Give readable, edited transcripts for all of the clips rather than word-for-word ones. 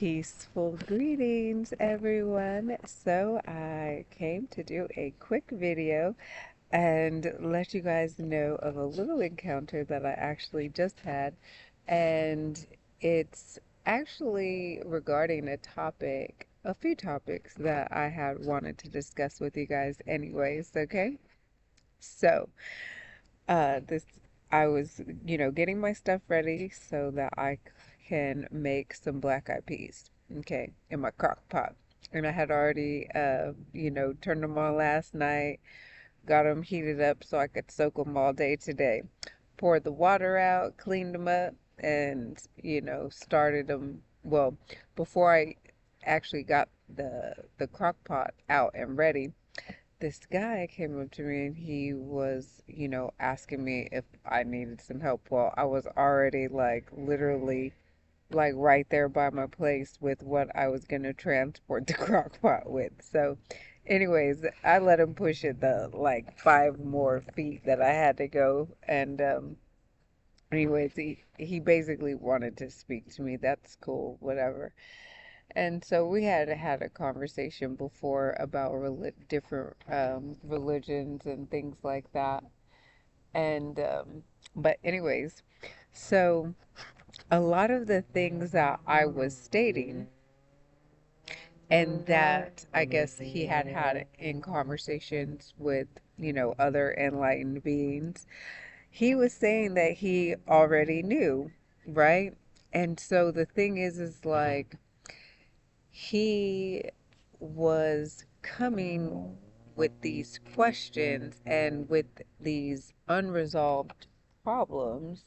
Peaceful greetings, everyone. So, I came to do a quick video and let you guys know of a little encounter that I actually just had. And it's actually regarding a few topics that I had wanted to discuss with you guys, anyways. Okay. So, this I was, getting my stuff ready so that I can make some black eyed peas, okay, in my crock pot. And I had already, turned them on last night, got them heated up so I could soak them all day today. Poured the water out, cleaned them up, and, started them. Well, before I actually got the crock pot out and ready, this guy came up to me and he was, asking me if I needed some help. Well, I was already like literally like right there by my place with what I was gonna transport the crock pot with. So anyways, I let him push it the like 5 more feet that I had to go. And anyways, he basically wanted to speak to me. That's cool, whatever. And so we had a conversation before about different religions and things like that. And but anyways, so a lot of the things that I was stating and that I guess he had had in conversations with, other enlightened beings, he was saying that he already knew, right? And so the thing is like he was coming with these questions and with these unresolved problems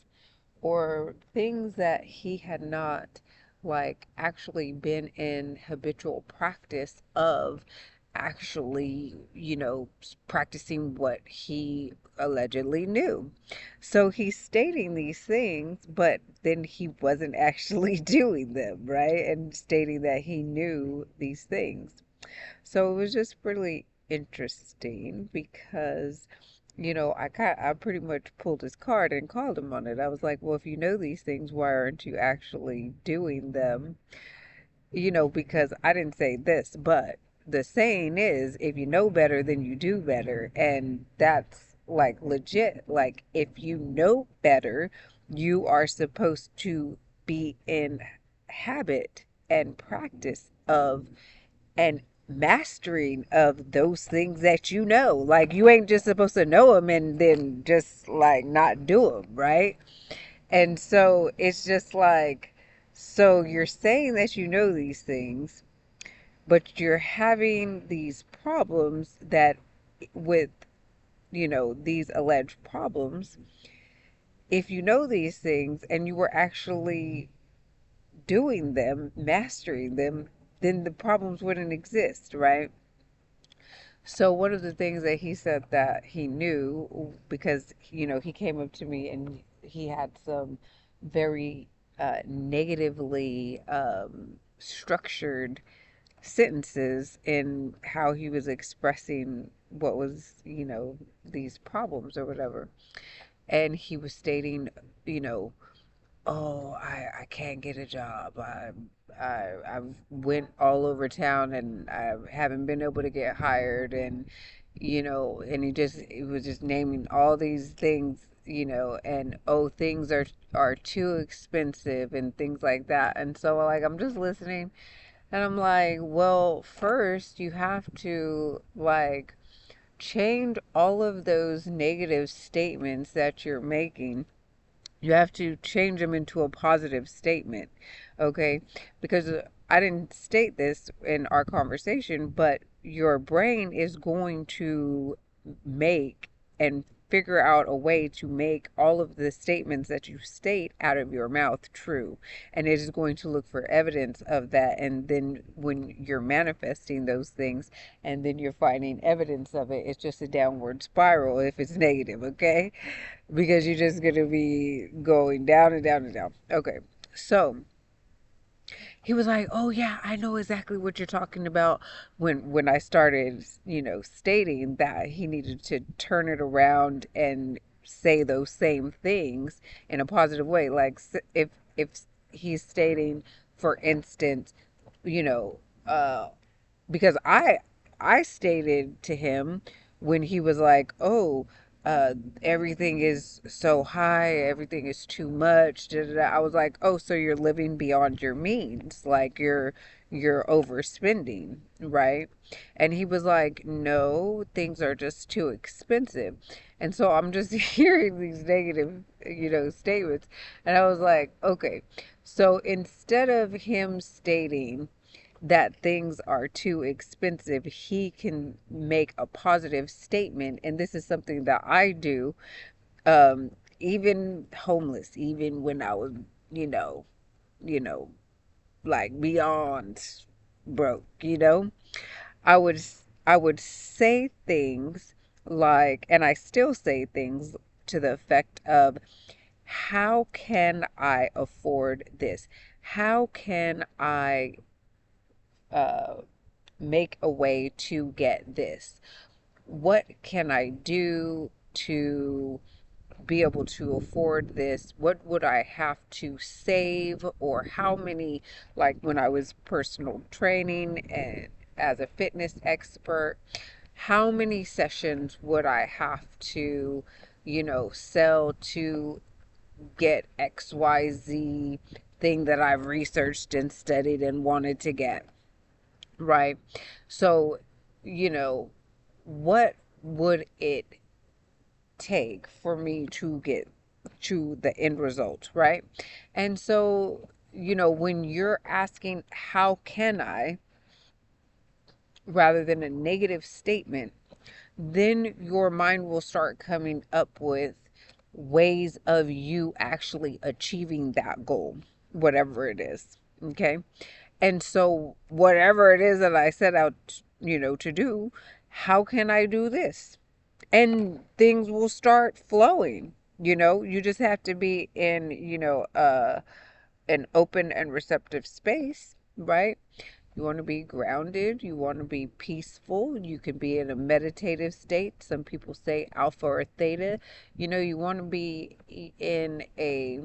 or things that he had not like actually been in habitual practice of actually, practicing what he allegedly knew. So he's stating these things, but then he wasn't actually doing them, right? And stating that he knew these things. So it was just really interesting because, I pretty much pulled his card and called him on it. I was like, well, if you know these things, why aren't you actually doing them? Because I didn't say this, but the saying is, if you know better, then you do better. And that's like legit. Like, if you know better, you are supposed to be in habit and practice of and mastering of those things that you know. Like, you ain't just supposed to know them and then just like not do them, right? And so it's just like, so you're saying that you know these things, but you're having these problems that with, these alleged problems. If you know these things and you were actually doing them, mastering them, then the problems wouldn't exist, right? So one of the things that he said that he knew, because, he came up to me and he had some very negatively structured sentences in how he was expressing what was, these problems or whatever. And he was stating, you know, oh, I can't get a job. I've went all over town and I haven't been able to get hired. And, and he was just naming all these things, and oh, things are too expensive and things like that. And so like I'm just listening and I'm like, well, first you have to like change all of those negative statements that you're making. You have to change them into a positive statement, okay? Because I didn't state this in our conversation, but your brain is going to make and figure out a way to make all of the statements that you state out of your mouth true. And it is going to look for evidence of that. And then when you're manifesting those things and then you're finding evidence of it, it's just a downward spiral if it's negative, okay? Because you're just going to be going down and down and down. Okay. So he was like, "Oh yeah, I know exactly what you're talking about." When I started, stating that he needed to turn it around and say those same things in a positive way. Like if he's stating for instance, you know, because I stated to him when he was like, "Oh, uh, everything is so high, everything is too much." Da, da, da. I was like, "Oh, so you're living beyond your means, like you're overspending, right?" And he was like, "No, things are just too expensive." And so I'm just hearing these negative, statements, and I was like, "Okay." So instead of him stating that things are too expensive, he can make a positive statement. And this is something that I do, um, even homeless, even when I was, you know, you know, like beyond broke, I would I would say things like, and I still say things to the effect of, how can I afford this? How can I uh, make a way to get this? What can I do to be able to afford this? What would I have to save? Or how many, like when I was personal training and as a fitness expert, how many sessions would I have to, sell to get XYZ thing that I've researched and studied and wanted to get? Right. So, you know, what would it take for me to get to the end result? Right. And so, when you're asking, how can I, rather than a negative statement, then your mind will start coming up with ways of you actually achieving that goal, whatever it is. Okay. And so, whatever it is that I set out, to do, how can I do this? And things will start flowing. You just have to be in, an open and receptive space, right? You want to be grounded. You want to be peaceful. You can be in a meditative state. Some people say alpha or theta. You want to be in a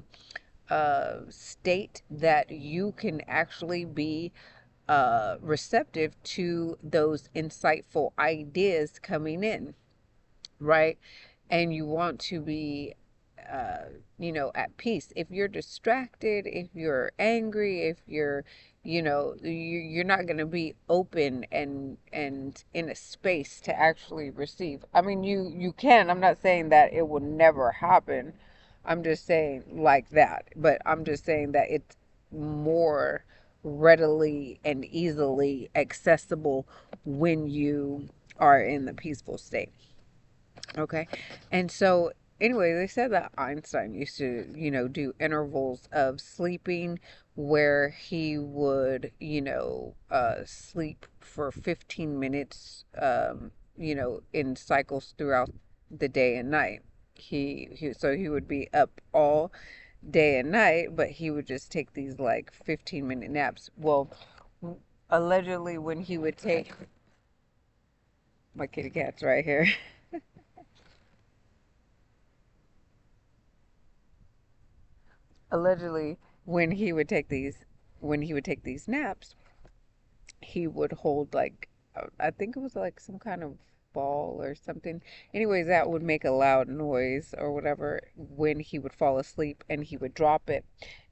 state that you can actually be receptive to those insightful ideas coming in, right? And you want to be, uh, at peace. If you're distracted, if you're angry, if you're not going to be open and in a space to actually receive. I mean, you can. I'm not saying that it will never happen. I'm just saying like that. But I'm just saying that it's more readily and easily accessible when you are in the peaceful state. Okay. And so, anyway, they said that Einstein used to, do intervals of sleeping where he would, sleep for 15 minutes, in cycles throughout the day and night. So he would be up all day and night, but he would just take these like 15-minute naps. Well, allegedly, when he would take, my kitty cat's right here. Allegedly, when he would take these naps, he would hold like, I think it was like some kind of ball or something. Anyways, that would make a loud noise or whatever when he would fall asleep, and he would drop it,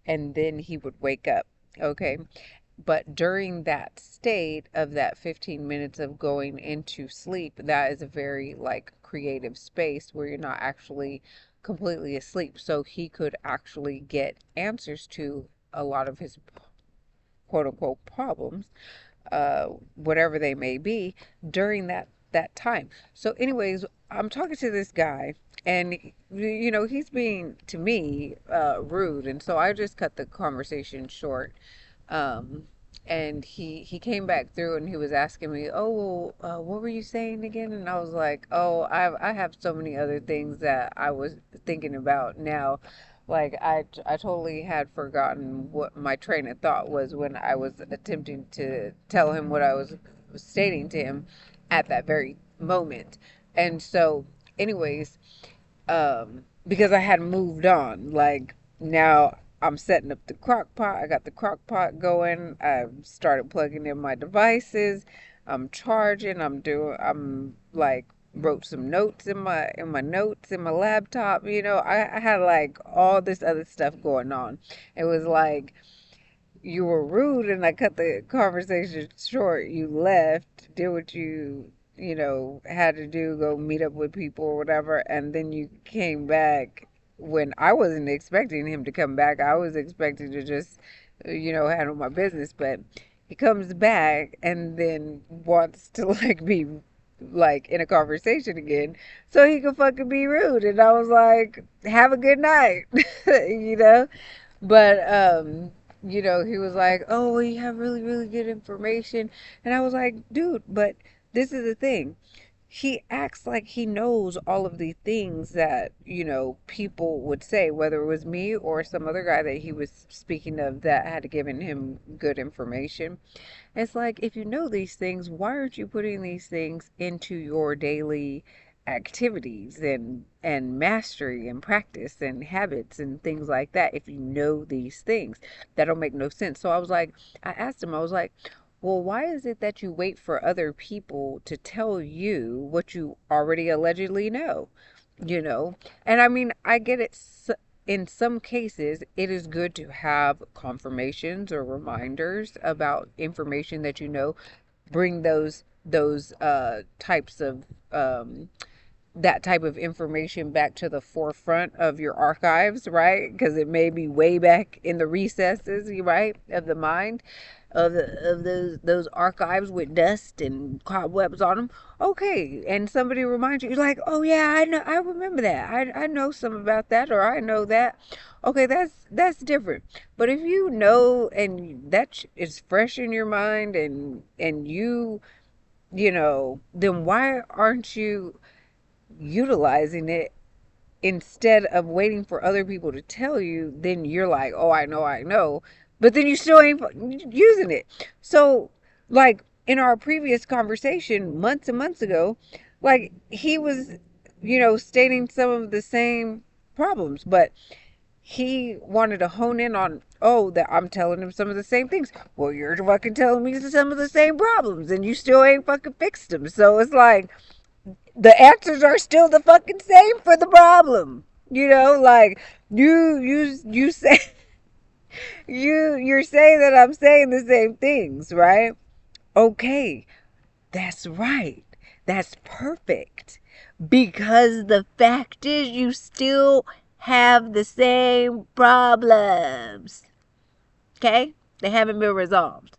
and then he would wake up. Okay. But during that state of that 15 minutes of going into sleep, that is a very like creative space where you're not actually completely asleep. So he could actually get answers to a lot of his quote unquote problems, whatever they may be, during that time. So, anyways, I'm talking to this guy, and he's being to me rude, and so I just cut the conversation short. Um, and he came back through, and he was asking me, "Oh, well, what were you saying again?" And I was like, "Oh, I have so many other things that I was thinking about now." Like I totally had forgotten what my train of thought was when I was attempting to tell him what I was stating to him at that very moment. And so, anyways, because I had moved on, like now I'm setting up the crock pot. I got the crock pot going. I started plugging in my devices. I'm charging. I'm like wrote some notes in my notes in my laptop. I had like all this other stuff going on. It was like you were rude and I cut the conversation short. You left, did what had to do, go meet up with people or whatever, and then you came back when I wasn't expecting him to come back. I was expecting to just, handle my business, but he comes back and then wants to like be like in a conversation again so he could fucking be rude. And I was like, have a good night, you know? But he was like, "Oh, well, you have really, really good information," and I was like, "Dude, but this is the thing. He acts like he knows all of the things that people would say, whether it was me or some other guy that he was speaking of that had given him good information. It's like, if you know these things, why aren't you putting these things into your daily activities and mastery and practice and habits and things like that? If you know these things, that don't make no sense. So I asked him, I was like, well, why is it that you wait for other people to tell you what you already allegedly know? And I mean, I get it. In some cases, it is good to have confirmations or reminders about information that bring those types of that type of information back to the forefront of your archives, right? Because it may be way back in the recesses, right, of the mind, of those archives with dust and cobwebs on them. Okay, and somebody reminds you, you're like, oh yeah, I remember that. I know some about that, or I know that. Okay, that's different. But if you know and that is fresh in your mind, and then why aren't you utilizing it instead of waiting for other people to tell you? Then you're like, oh, I know, but then you still ain't using it. So like in our previous conversation months and months ago, like he was stating some of the same problems, but he wanted to hone in on, oh, that I'm telling him some of the same things. Well, you're fucking telling me some of the same problems and you still ain't fucking fixed them. So it's like the answers are still the fucking same for the problem. Like you say you're saying that I'm saying the same things, right? Okay, that's right. That's perfect. Because the fact is you still have the same problems. Okay? They haven't been resolved.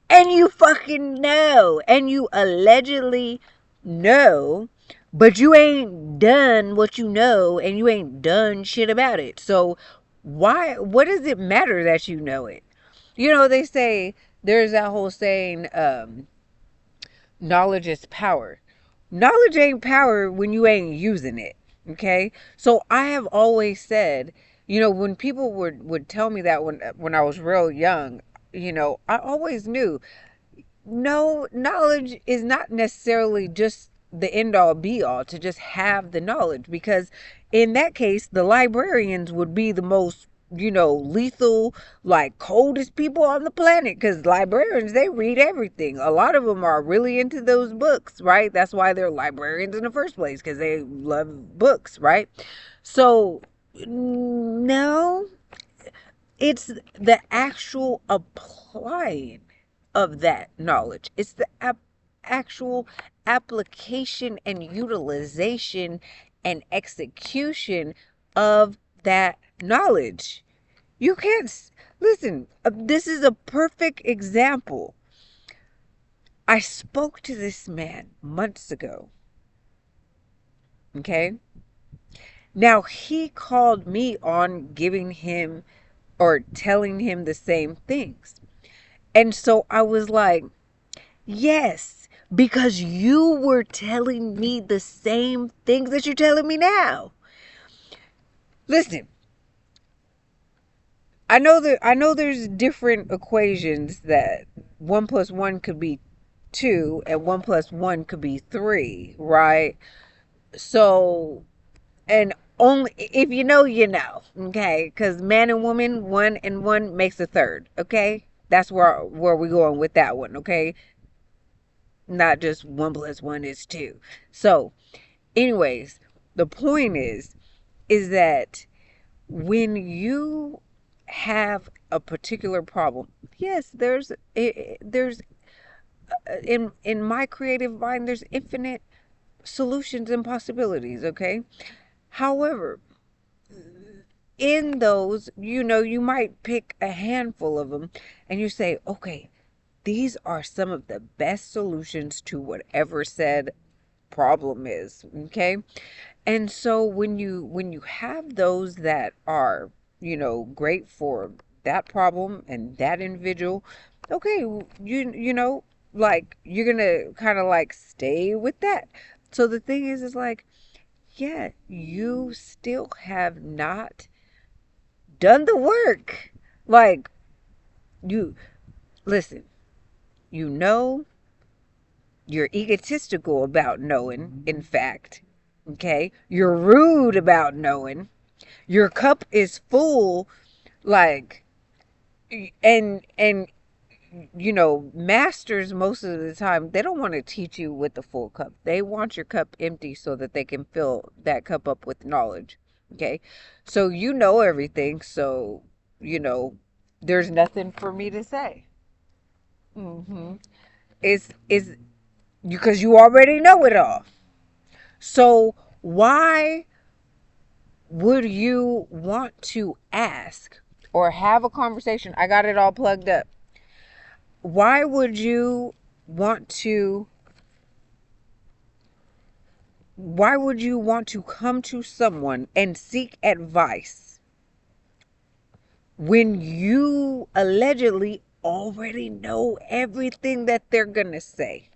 And you fucking know. And you allegedly know. But you ain't done what you know. And you ain't done shit about it. So what does it matter that you know it? They say, there's that whole saying, knowledge is power. Knowledge ain't power when you ain't using it. Okay? So I have always said, when people would tell me that when I was real young, I always knew, no, knowledge is not necessarily just the end all be all to just have the knowledge, because in that case the librarians would be the most lethal, like coldest people on the planet, because librarians, they read everything. A lot of them are really into those books, right? That's why they're librarians in the first place, because they love books, right? So no, it's the actual applying of that knowledge. It's the actual application and utilization and execution of that knowledge. You can't listen. This is a perfect example. I spoke to this man months ago. Okay? Now he called me on giving him or telling him the same things. And so I was like, yes, because you were telling me the same things that you're telling me now. Listen, I know there's different equations that 1 + 1 could be 2 and 1 + 1 could be 3, right? So, and Only if you know, you know. Okay, because man and woman, one and one makes a third. Okay, that's where we're going with that one. Okay, not just one plus one is two. So, anyways, the point is that when you have a particular problem, yes, there's in my creative mind, there's infinite solutions and possibilities. Okay, however, in those, you might pick a handful of them and you say, okay, these are some of the best solutions to whatever said problem is. Okay. And so when you have those that are, great for that problem and that individual, okay, like you're gonna kind of like stay with that. So the thing is like, yeah, you still have not done the work. Like, you listen, you know, you're egotistical about knowing, in fact. Okay? You're rude about knowing. Your cup is full, like, and masters most of the time, they don't want to teach you with the full cup. They want your cup empty so that they can fill that cup up with knowledge. Okay? So you know everything, so you know there's nothing for me to say. Mm-hmm. It's because you already know it all. So why would you want to ask or have a conversation? I got it all plugged up. Why would you want to why would you want to come to someone and seek advice when you allegedly already know everything that they're going to say?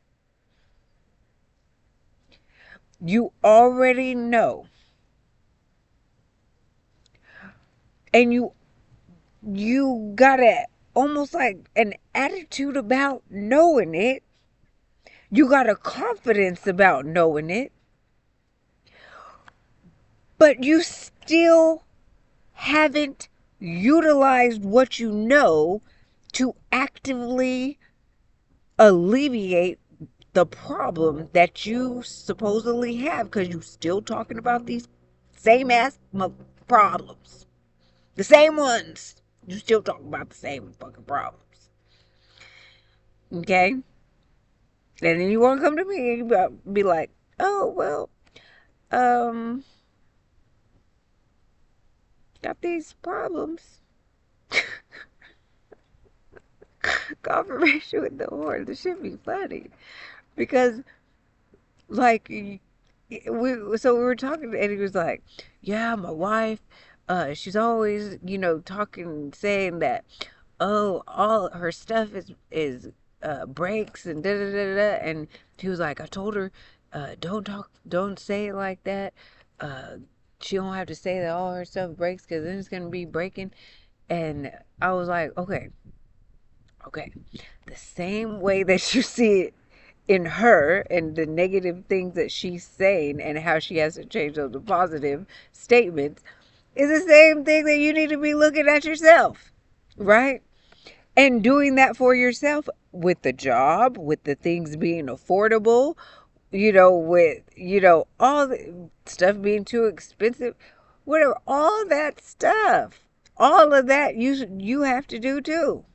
You already know. And you got almost like an attitude about knowing it. You got a confidence about knowing it. But you still haven't utilized what you know to actively alleviate the problem that you supposedly have, because you still talking about these same ass problems. The same ones. You still talking about the same fucking problems. Okay? And then you want to come to me and be like, oh, well, um, got these problems. Confirmation with the horn. This should be funny. Because, like, we were talking, and he was like, yeah, my wife, she's always, talking, saying that, oh, all her stuff is breaks and da da da da. And he was like, I told her, don't say it like that. Uh, she don't have to say that all her stuff breaks, because then it's gonna be breaking. And I was like, okay, the same way that you see it in her and the negative things that she's saying and how she has to change those positive statements is the same thing that you need to be looking at yourself, right? And doing that for yourself with the job, with the things being affordable, with, all the stuff being too expensive, whatever, all that stuff, all of that you have to do too.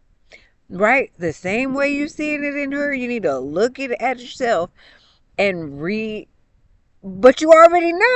Right? The same way you're seeing it in her, you need to look at yourself and but you already know.